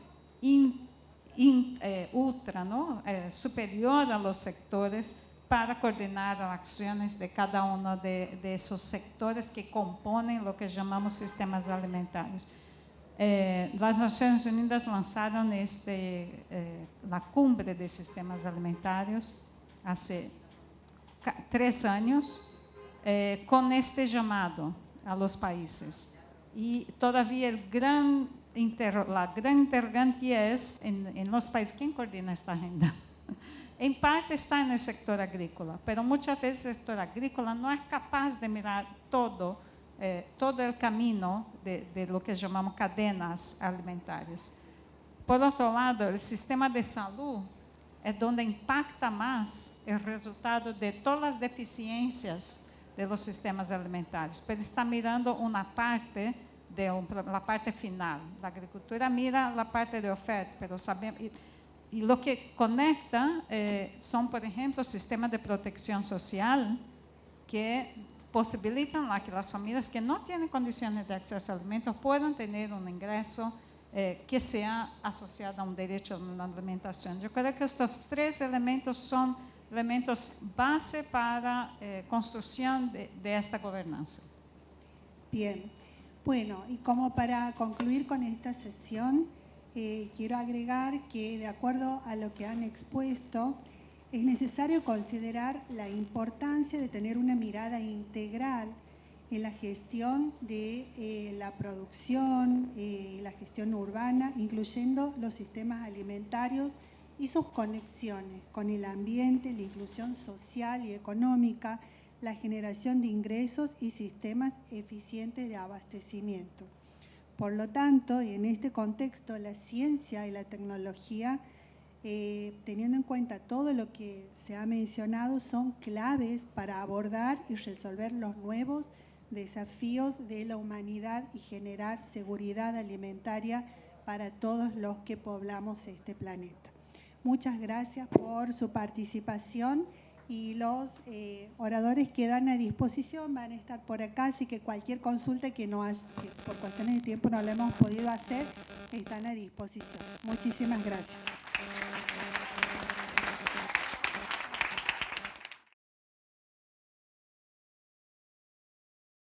ultra, ¿no? Superior a los sectores para coordinar las acciones de cada uno de esos sectores que componen lo que llamamos sistemas alimentarios. Las Naciones Unidas lanzaron la cumbre de sistemas alimentarios hace 3 años con este llamado a los países. Y todavía la gran interrogante es en los países, ¿quién coordina esta agenda? En parte está en el sector agrícola, pero muchas veces el sector agrícola no es capaz de mirar todo el camino de lo que llamamos cadenas alimentarias. Por otro lado, el sistema de salud es donde impacta más el resultado de todas las deficiencias de los sistemas alimentarios, pero está mirando una parte la parte final. La agricultura mira la parte de oferta, pero sabemos... Y lo que conecta son, por ejemplo, sistemas de protección social que posibilitan que las familias que no tienen condiciones de acceso a alimentos puedan tener un ingreso que sea asociado a un derecho a la alimentación. Yo creo que estos 3 elementos son elementos base para construcción de esta gobernanza. Bien, bueno, y como para concluir con esta sesión, quiero agregar que, de acuerdo a lo que han expuesto, es necesario considerar la importancia de tener una mirada integral en la gestión de la producción, la gestión urbana, incluyendo los sistemas alimentarios y sus conexiones con el ambiente, la inclusión social y económica, la generación de ingresos y sistemas eficientes de abastecimiento. Por lo tanto, y en este contexto, la ciencia y la tecnología, teniendo en cuenta todo lo que se ha mencionado, son claves para abordar y resolver los nuevos desafíos de la humanidad y generar seguridad alimentaria para todos los que poblamos este planeta. Muchas gracias por su participación. Y los oradores que dan a disposición van a estar por acá, así que cualquier consulta que por cuestiones de tiempo no la hemos podido hacer, están a disposición. Muchísimas gracias.